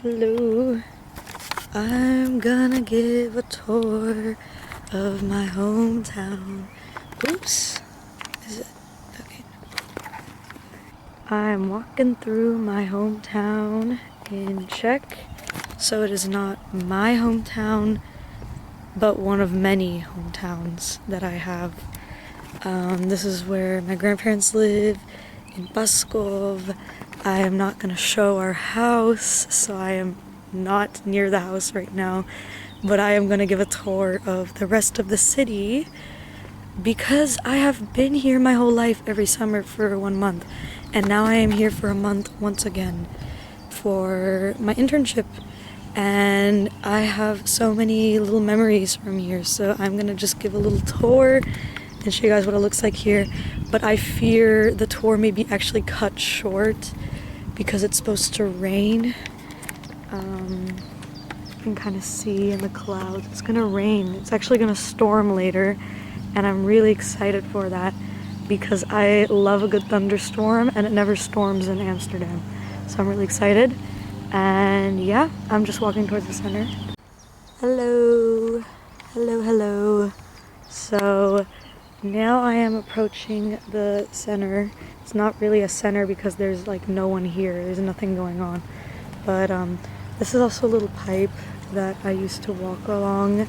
Hello, I'm gonna give a tour of my hometown. Oops, is it? Okay. I'm walking through my hometown in Czech, so it is not my hometown, but one of many hometowns that I have. This is where my grandparents live in Paskov. I am not gonna show our house, so I am not near the house right now, but I am gonna give a tour of the rest of the city because I have been here my whole life every summer for 1 month, and now I am here for a month once again for my internship, and I have so many little memories from here, so I'm gonna just give a little tour and show you guys what it looks like here. But I fear the tour may be actually cut short because it's supposed to rain. You can kind of see in the clouds it's gonna rain. It's actually gonna storm later, and I'm really excited for that because I love a good thunderstorm and it never storms in Amsterdam, so I'm really excited. And yeah, I'm just walking towards the center. Hello, hello. So now I am approaching the center. It's not really a center because there's like no one here. There's nothing going on. But this is also a little pipe that I used to walk along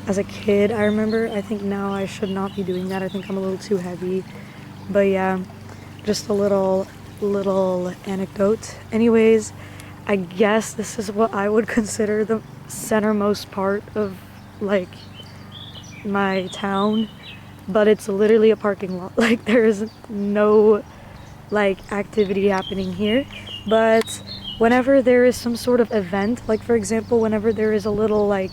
as a kid. I remember, I think now I should not be doing that. I think I'm a little too heavy. But yeah, just a little anecdote. Anyways, I guess this is what I would consider the centermost part of like my town, but it's literally a parking lot. Like there is no like activity happening here, but whenever there is some sort of event, like for example whenever there is a little like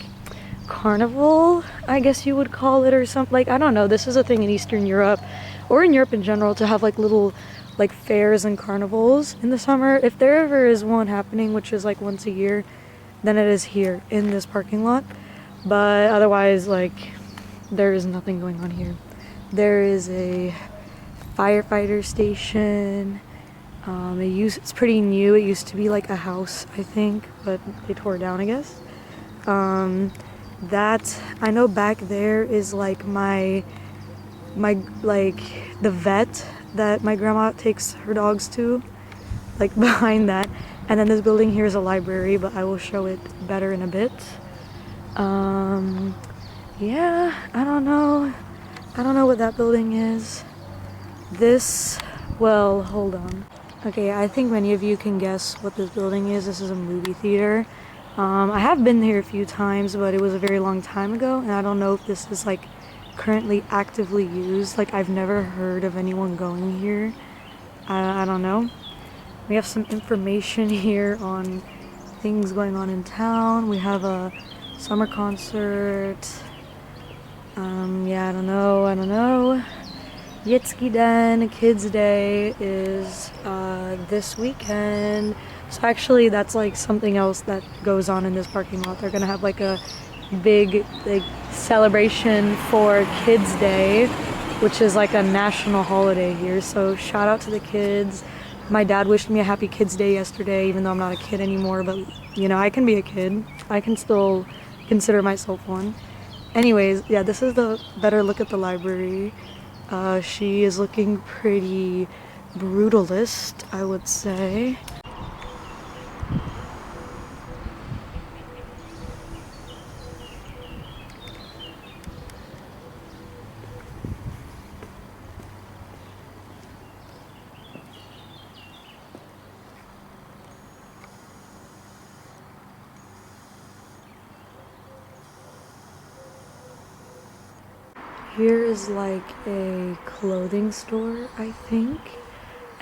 carnival, I guess you would call it, or something, like I don't know, this is a thing in Eastern Europe or in Europe in general to have like little like fairs and carnivals in the summer. If there ever is one happening, which is like once a year, then it is here in this parking lot. But otherwise, like, there is nothing going on here. There is a firefighter station. It's pretty new. It used to be like a house, I think, but they tore it down, I guess. That I know back there is like my like the vet that my grandma takes her dogs to, like behind that. And then this building here is a library, but I will show it better in a bit. Yeah, I don't know what that building is. Well, hold on. Okay, I think many of you can guess what this building is. This is a movie theater. I have been here a few times, but it was a very long time ago, and I don't know if this is like currently actively used. Like I've never heard of anyone going here. I don't know. We have some information here on things going on in town. We have a summer concert. Yeah, I don't know. Yitski Den Kids Day is this weekend. So actually that's like something else that goes on in this parking lot. They're gonna have like a big like celebration for Kids Day, which is like a national holiday here. So shout out to the kids. My dad wished me a happy Kids Day yesterday, even though I'm not a kid anymore, but you know, I can be a kid. I can still consider myself one. Anyways, yeah, this is the better look at the library. She is looking pretty brutalist, I would say. Here is like a clothing store, I think,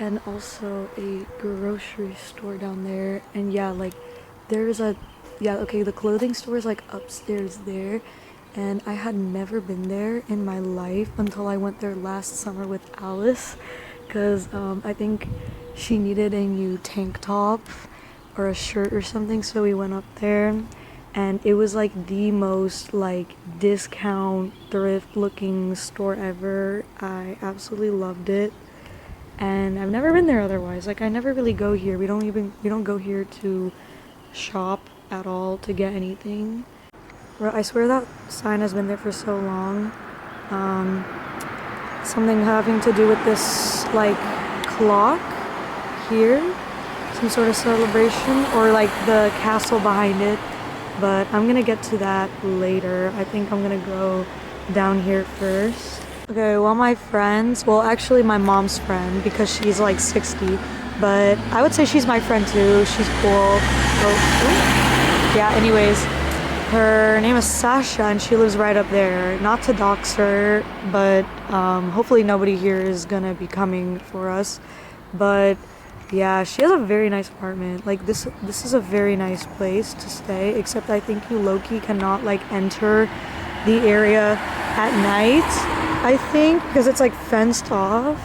and also a grocery store down there. And yeah, like there's okay, the clothing store is like upstairs there, and I had never been there in my life until I went there last summer with Alice, because I think she needed a new tank top or a shirt or something, so we went up there, and it was like the most like discount thrift looking store ever. I absolutely loved it, and I've never been there otherwise. Like I never really go here. We don't go here to shop at all to get anything. Bro, I swear that sign has been there for so long. Something having to do with this like clock here, some sort of celebration, or like the castle behind it, but I'm gonna get to that later. I think I'm gonna go down here first. Okay, well, my friends, well, actually my mom's friend, because she's like 60, but I would say she's my friend too. She's cool. Yeah, anyways, her name is Sasha and she lives right up there. Not to dox her, but hopefully nobody here is gonna be coming for us. But yeah, she has a very nice apartment. Like this is a very nice place to stay, except I think you low-key cannot like enter the area at night, I think, because it's like fenced off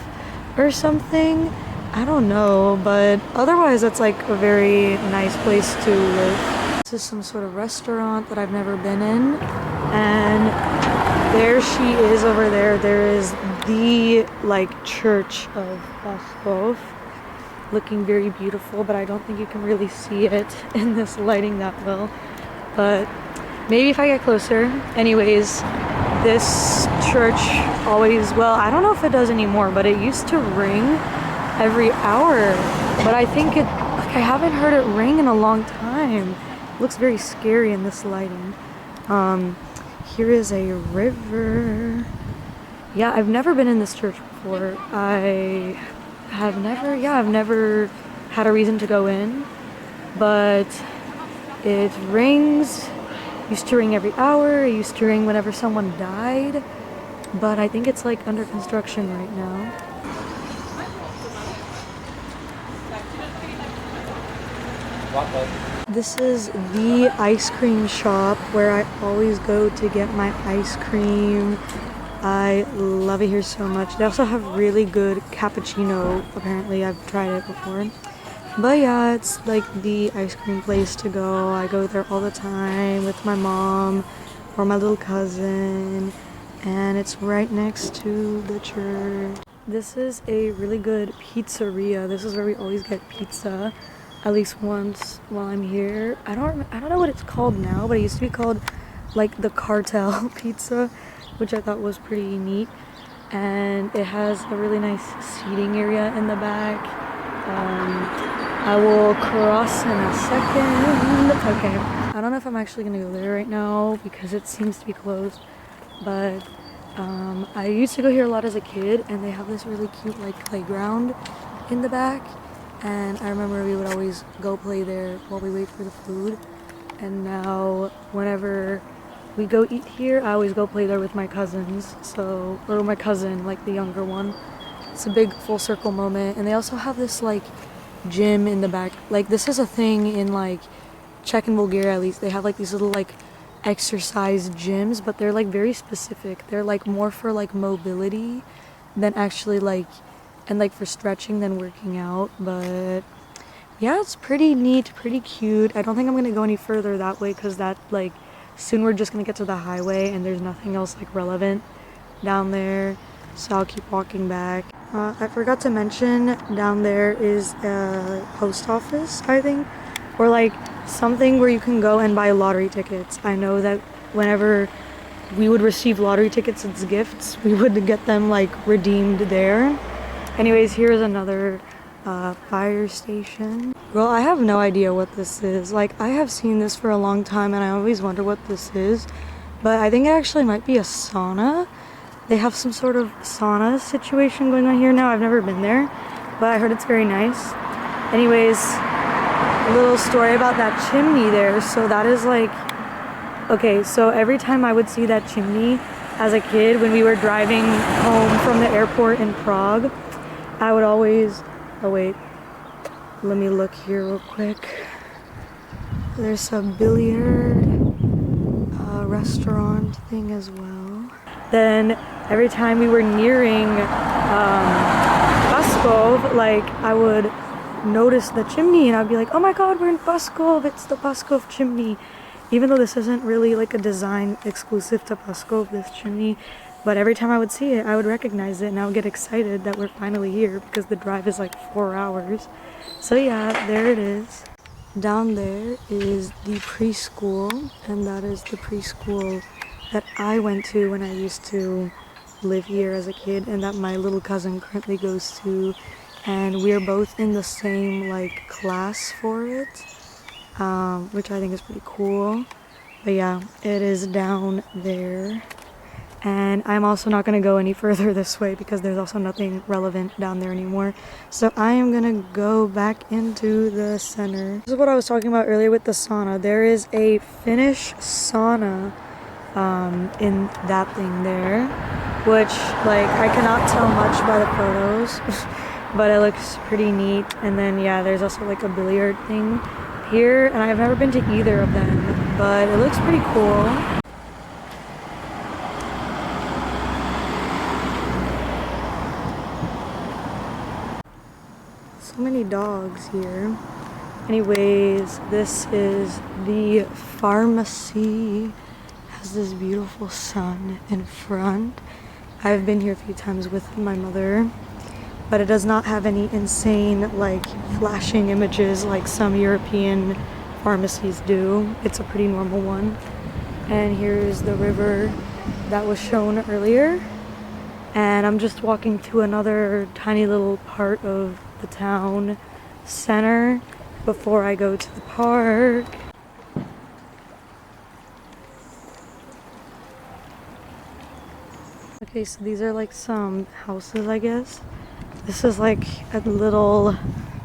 or something. I don't know, but otherwise it's like a very nice place to live. This is some sort of restaurant that I've never been in, and there she is over there. There is the like church of Paskov, looking very beautiful, but I don't think you can really see it in this lighting that well, but maybe if I get closer. Anyways, this church always, well, I don't know if it does anymore, but it used to ring every hour, but I think it, like, I haven't heard it ring in a long time. It looks very scary in this lighting. Here is a river. Yeah, I've never been in this church before. I've never had a reason to go in, but it rings. Used to ring every hour. It used to ring whenever someone died, but I think it's like under construction right now. This is the ice cream shop where I always go to get my ice cream. I love it here so much. They also have really good cappuccino, apparently. I've tried it before. But yeah, it's like the ice cream place to go. I go there all the time with my mom or my little cousin, and it's right next to the church. This is a really good pizzeria. This is where we always get pizza, at least once while I'm here. I don't know what it's called now, but it used to be called like the Cartel Pizza, which I thought was pretty neat. And it has a really nice seating area in the back. I will cross in a second. Okay, I don't know if I'm actually gonna go there right now because it seems to be closed, but I used to go here a lot as a kid, and they have this really cute like playground in the back, and I remember we would always go play there while we wait for the food. And now whenever we go eat here, I always go play there with my cousins, or my cousin, like the younger one. It's a big full circle moment. And they also have this like gym in the back. Like this is a thing in like Czech and Bulgaria, at least. They have like these little like exercise gyms, but they're like very specific. They're like more for like mobility than actually like, and like for stretching than working out. But yeah, it's pretty neat, pretty cute. I don't think I'm gonna go any further that way because that like soon we're just gonna get to the highway and there's nothing else like relevant down there, so I'll keep walking back. I forgot to mention down there is a post office, I think, or like something where you can go and buy lottery tickets. I know that whenever we would receive lottery tickets as gifts, we would get them like redeemed there. Anyways, here's another fire station. Girl, I have no idea what this is. Like, I have seen this for a long time and I always wonder what this is, but I think it actually might be a sauna. They have some sort of sauna situation going on here now. I've never been there, but I heard it's very nice. Anyways, a little story about that chimney there. So that is like, okay, so every time I would see that chimney as a kid when we were driving home from the airport in Prague, I would always, oh wait, let me look here real quick. There's a billiard restaurant thing as well. Then every time we were nearing Paskov, like I would notice the chimney and I'd be like, oh my god, we're in Paskov, it's the Paskov chimney. Even though this isn't really like a design exclusive to Paskov, this chimney, but every time I would see it, I would recognize it and I would get excited that we're finally here because the drive is like 4 hours. So yeah, there it is. Down there is the preschool, and that is the preschool that I went to when I used to live here as a kid, and that my little cousin currently goes to, and we're both in the same like class for it, which I think is pretty cool. But yeah, it is down there. And I'm also not going to go any further this way because there's also nothing relevant down there anymore. So I am going to go back into the center. This is what I was talking about earlier with the sauna. There is a Finnish sauna in that thing there, which like I cannot tell much by the photos, but it looks pretty neat. And then yeah, there's also like a billiard thing here, and I've never been to either of them, but it looks pretty cool. So many dogs here. Anyways, this is the pharmacy. Has this beautiful sun in front. I've been here a few times with my mother, but it does not have any insane like flashing images like some European pharmacies do. It's a pretty normal one. And here's the river that was shown earlier. And I'm just walking to another tiny little part of the town center before I go to the park. Okay, so these are like some houses, I guess. This is like a little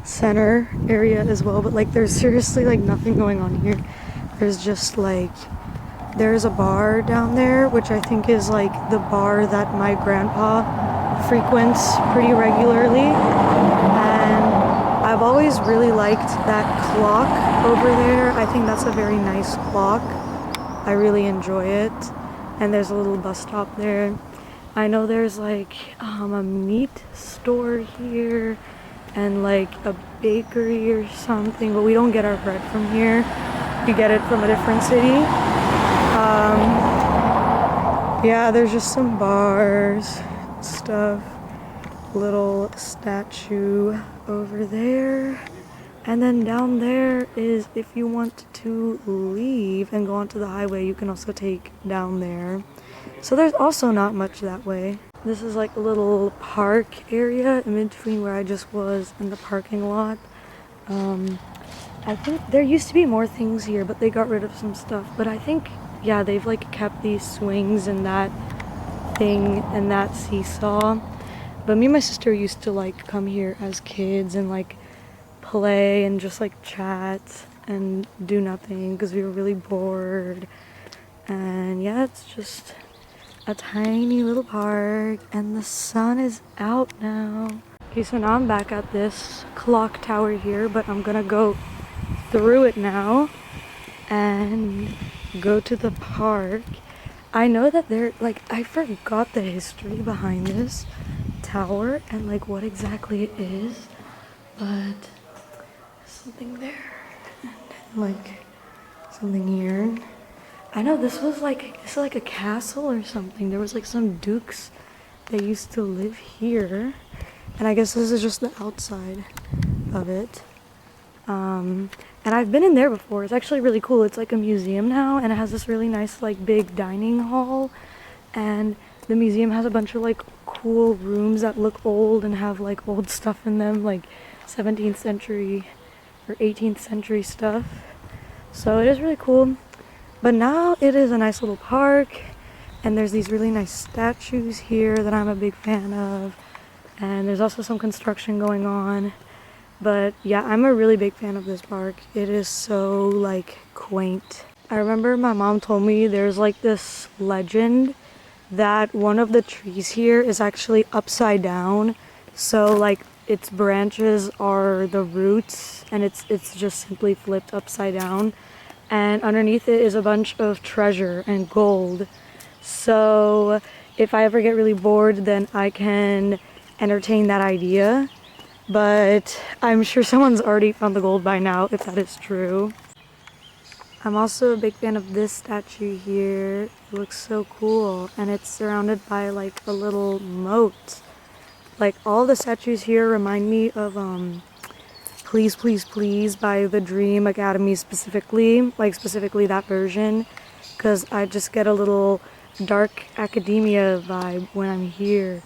center area as well, but like there's seriously like nothing going on here. There's just like, there's a bar down there, which I think is like the bar that my grandpa frequents pretty regularly. And I've always really liked that clock over there. I think that's a very nice clock. I really enjoy it. And there's a little bus stop there. I know there's like a meat store here and like a bakery or something, but we don't get our bread from here. We get it from a different city. Yeah, there's just some bars, stuff, little statue over there. And then down there is, if you want to leave and go onto the highway, you can also take down there. So there's also not much that way. This is like a little park area in between where I just was in the parking lot. I think there used to be more things here, but they got rid of some stuff. But I think, yeah, they've like kept these swings and that thing and that seesaw. But me and my sister used to like come here as kids and like play and just like chat and do nothing because we were really bored. And yeah, it's just a tiny little park and the sun is out now. Okay, so now I'm back at this clock tower here, but I'm gonna go through it now and go to the park. I know that there, like, I forgot the history behind this tower and like what exactly it is, but something there and like something here. I know this was like, it's like a castle or something. There was like some dukes that used to live here, and I guess this is just the outside of it. And I've been in there before. It's actually really cool. It's like a museum now, and it has this really nice like big dining hall, and the museum has a bunch of like cool rooms that look old and have like old stuff in them, like 17th century or 18th century stuff. So it is really cool. But now it is a nice little park, and there's these really nice statues here that I'm a big fan of, and there's also some construction going on. But yeah, I'm a really big fan of this park. It is so like quaint. I remember my mom told me there's like this legend that one of the trees here is actually upside down, so like its branches are the roots and it's just simply flipped upside down, and underneath it is a bunch of treasure and gold. So if I ever get really bored, then I can entertain that idea, but I'm sure someone's already found the gold by now if that is true. I'm also a big fan of this statue here. It looks so cool, and it's surrounded by like a little moat. Like all the statues here remind me of Please, Please, Please by the Dream Academy specifically, like specifically that version, because I just get a little dark academia vibe when I'm here.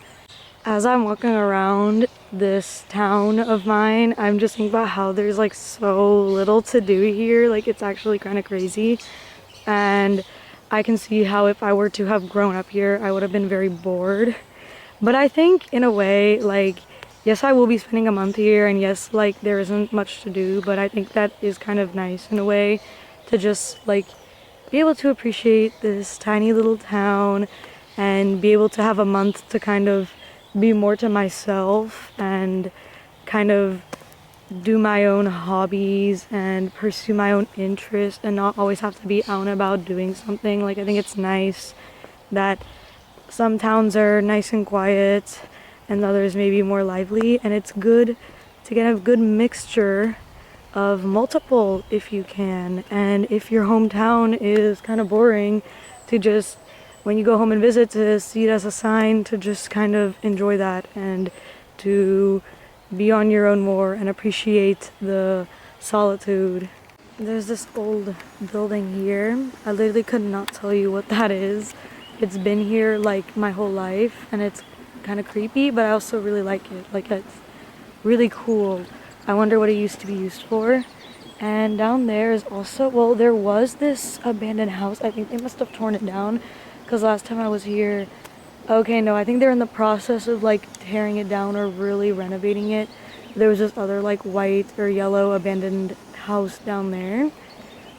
As I'm walking around this town of mine, I'm just thinking about how there's like so little to do here. Like it's actually kind of crazy. And I can see how if I were to have grown up here, I would have been very bored. But I think in a way, like, yes, I will be spending a month here, and yes, like there isn't much to do, but I think that is kind of nice in a way to just like be able to appreciate this tiny little town and be able to have a month to kind of be more to myself and kind of do my own hobbies and pursue my own interests and not always have to be out and about doing something. Like I think it's nice that some towns are nice and quiet and others may be more lively, and it's good to get a good mixture of multiple if you can. And if your hometown is kind of boring, to just when you go home and visit, to see it as a sign to just kind of enjoy that and to be on your own more and appreciate the solitude. There's this old building here. I literally could not tell you what that is. It's been here like my whole life, and it's kind of creepy, but I also really like it. Like it's really cool. I wonder what it used to be used for. And down there is also, well, there was this abandoned house. I think they must have torn it down because last time I was here, okay, no, I think they're in the process of like tearing it down or really renovating it. There was this other like white or yellow abandoned house down there,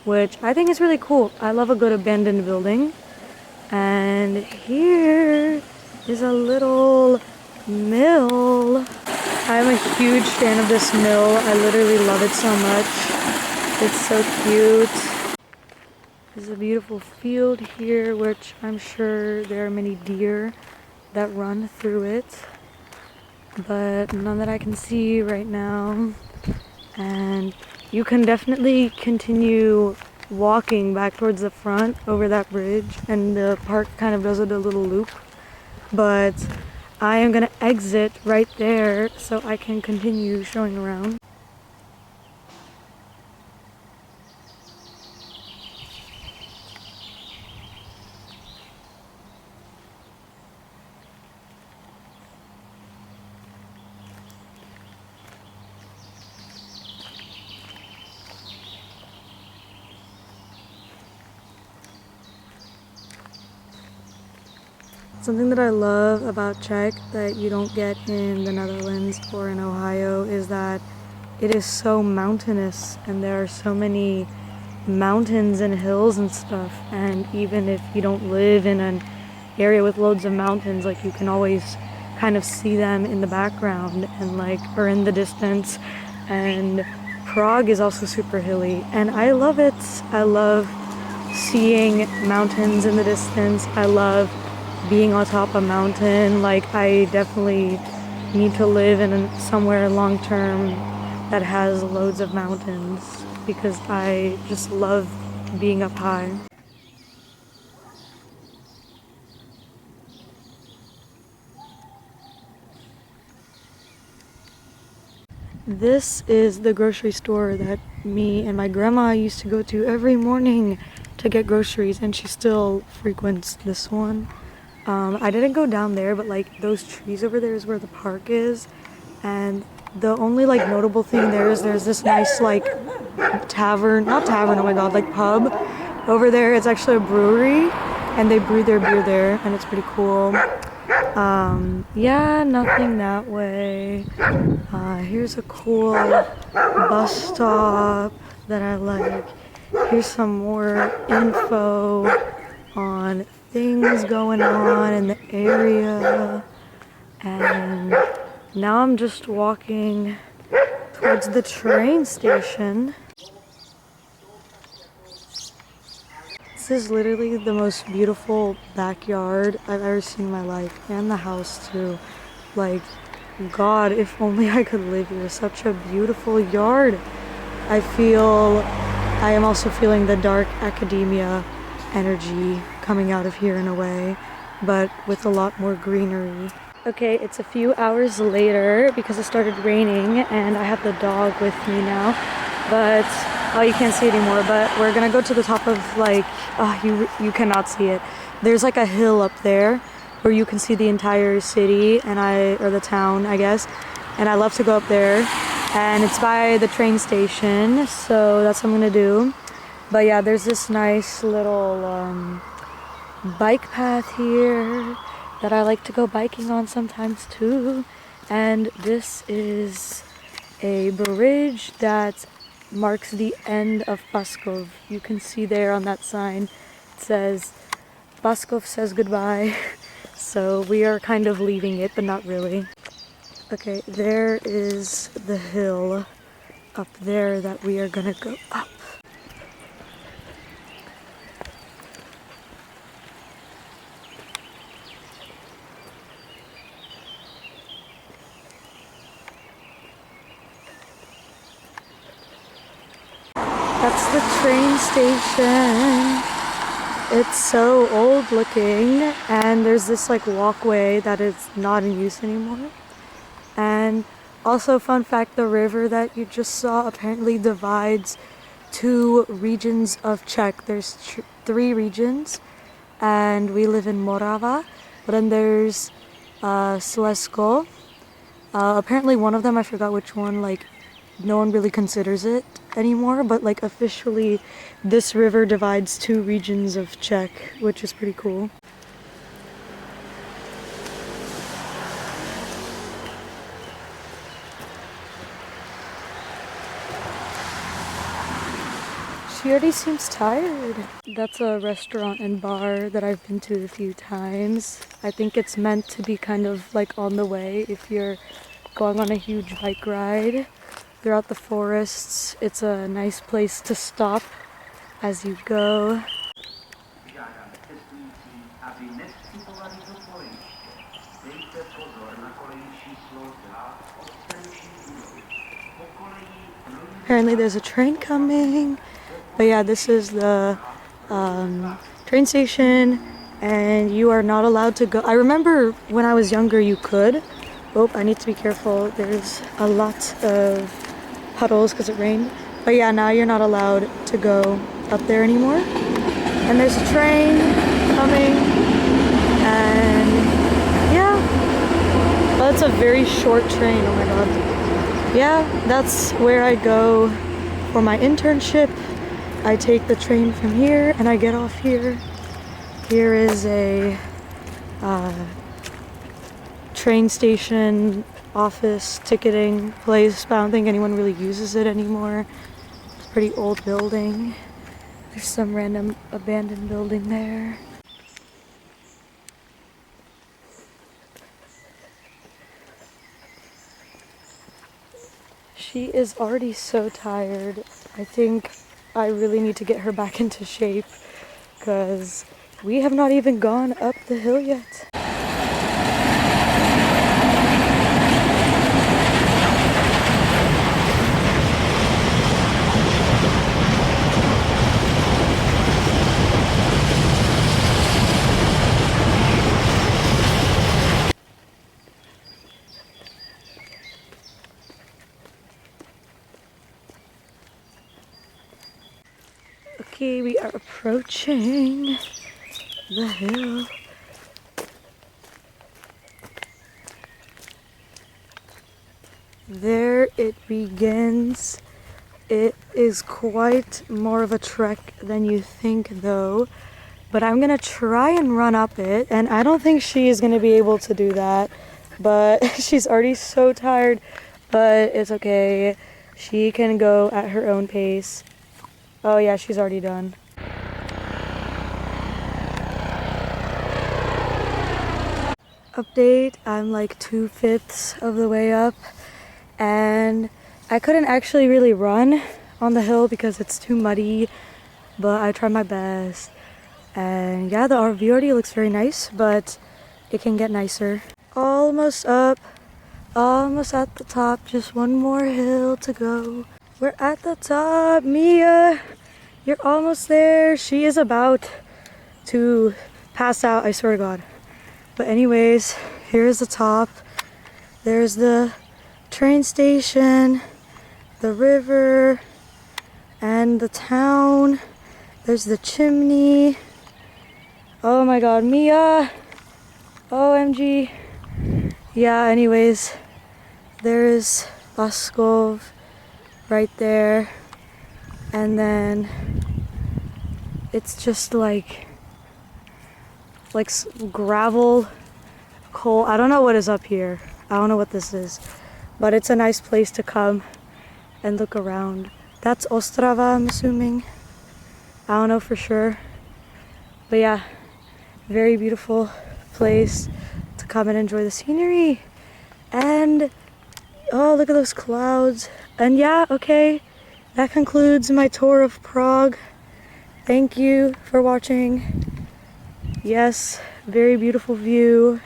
which I think is really cool. I love a good abandoned building. And here is a little mill. I'm a huge fan of this mill. I literally love it so much. It's so cute. There's a beautiful field here, which I'm sure there are many deer that run through it, but none that I can see right now. And you can definitely continue walking back towards the front over that bridge, and the park kind of does it a little loop, but I am gonna exit right there so I can continue showing around. Something that I love about Czech that you don't get in the Netherlands or in Ohio is that it is so mountainous, and there are so many mountains and hills and stuff. And even if you don't live in an area with loads of mountains, like you can always kind of see them in the background and like, or in the distance. And Prague is also super hilly, and I love it. I love seeing mountains in the distance. I love being on top of a mountain. Like I definitely need to live in somewhere long term that has loads of mountains because I just love being up high. This is the grocery store that me and my grandma used to go to every morning to get groceries, and she still frequents this one. I didn't go down there, but like those trees over there is where the park is, and the only like notable thing there is there's this nice like tavern, not tavern, oh my god, like pub over there. It's actually a brewery, and they brew their beer there, and it's pretty cool. Yeah, nothing that way. Here's a cool bus stop that I like. Here's some more info on things going on in the area. And now I'm just walking towards the train station. This is literally the most beautiful backyard I've ever seen in my life, and the house too. Like, God, if only I could live here. Such a beautiful yard. I am also feeling the dark academia energy coming out of here in a way, but with a lot more greenery. Okay, it's a few hours later because it started raining and I have the dog with me now. But, oh, you can't see it anymore, but we're gonna go to the top of like, oh, you cannot see it. There's like a hill up there where you can see the entire city or the town, I guess. And I love to go up there. And it's by the train station, so that's what I'm gonna do. But yeah, there's this nice little bike path here that I like to go biking on sometimes too. And this is a bridge that marks the end of Paskov. You can see there on that sign, it says, Paskov says goodbye. So we are kind of leaving it, but not really. Okay, there is the hill up there that we are gonna go up. That's the train station. It's so old looking, and there's this like walkway that is not in use anymore. And also, fun fact, the river that you just saw apparently divides two regions of Czech. There's three regions, and we live in Morava, but then there's Slezsko. Apparently one of them, I forgot which one, like no one really considers it anymore, but like officially this river divides two regions of Czech, which is pretty cool. She already seems tired. That's a restaurant and bar that I've been to a few times. I think it's meant to be kind of like on the way if you're going on a huge bike ride throughout the forests. It's a nice place to stop as you go. Apparently there's a train coming. But yeah, this is the train station, and you are not allowed to go. I remember when I was younger you could. Oh, I need to be careful. There's a lot of puddles because it rained. But yeah, now you're not allowed to go up there anymore. And there's a train coming, and yeah. But it's a very short train, oh my god. Yeah, that's where I go for my internship. I take the train from here and I get off here. Here is a train station office ticketing place, but I don't think anyone really uses it anymore. It's a pretty old building. There's some random abandoned building there. She is already so tired. I think I really need to get her back into shape because we have not even gone up the hill yet. Okay, we are approaching the hill. There it begins. It is quite more of a trek than you think though, but I'm gonna try and run up it, and I don't think she is gonna be able to do that, but she's already so tired, but it's okay. She can go at her own pace. Oh yeah, she's already done. Update, I'm like 2/5 of the way up, and I couldn't actually really run on the hill because it's too muddy, but I tried my best. And yeah, the RV already looks very nice, but it can get nicer. Almost up, almost at the top, just one more hill to go. We're at the top, Mia. You're almost there. She is about to pass out, I swear to God. But anyways, here's the top. There's the train station, the river, and the town. There's the chimney. Oh my god, Mia! OMG. Yeah, anyways, there's Paskov right there. And then it's just like gravel, coal. I don't know what is up here. I don't know what this is, but it's a nice place to come and look around. That's Ostrava, I'm assuming. I don't know for sure, but yeah, very beautiful place to come and enjoy the scenery. And oh, look at those clouds. And yeah, okay, that concludes my tour of Prague. Thank you for watching. Yes, very beautiful view.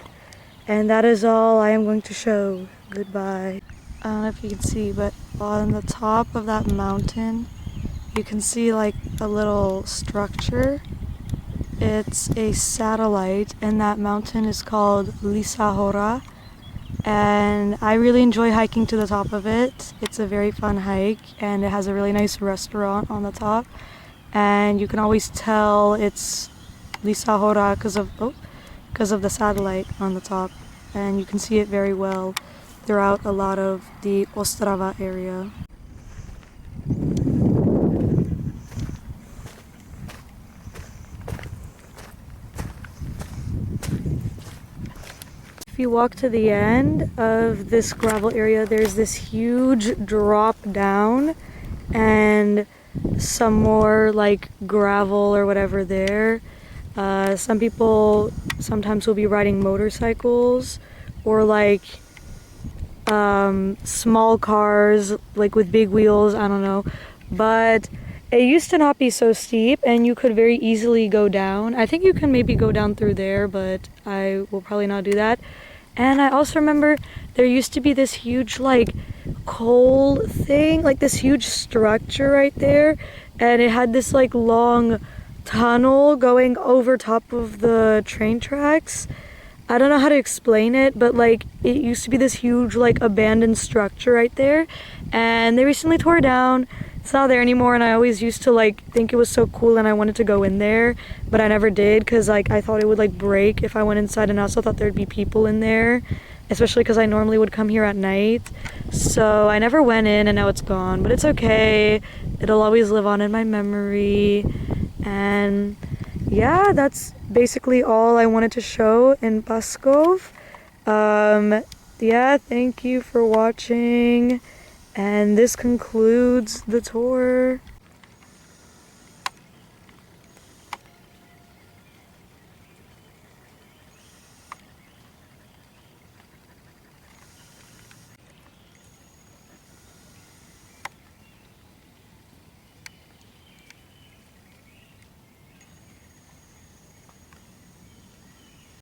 And that is all I am going to show. Goodbye. I don't know if you can see, but on the top of that mountain, you can see like a little structure. It's a satellite, and that mountain is called Lisa Hora. And I really enjoy hiking to the top of it. It's a very fun hike, and it has a really nice restaurant on the top. And you can always tell it's Lisa Hora because of the satellite on the top, and you can see it very well throughout a lot of the Ostrava area. If you walk to the end of this gravel area, there's this huge drop down and some more like gravel or whatever there. Some people sometimes will be riding motorcycles or like small cars like with big wheels, I don't know, but it used to not be so steep and you could very easily go down. I think you can maybe go down through there, but I will probably not do that. And I also remember there used to be this huge like coal thing, like this huge structure right there, and it had this like long tunnel going over top of the train tracks. I don't know how to explain it, but like it used to be this huge like abandoned structure right there, and they recently tore it down. It's not there anymore, and I always used to like think it was so cool and I wanted to go in there, but I never did because like I thought it would like break if I went inside, and I also thought there'd be people in there, especially because I normally would come here at night. So I never went in, and now it's gone, but it's okay. It'll always live on in my memory. And yeah, that's basically all I wanted to show in Paskov. Yeah, thank you for watching, and this concludes the tour.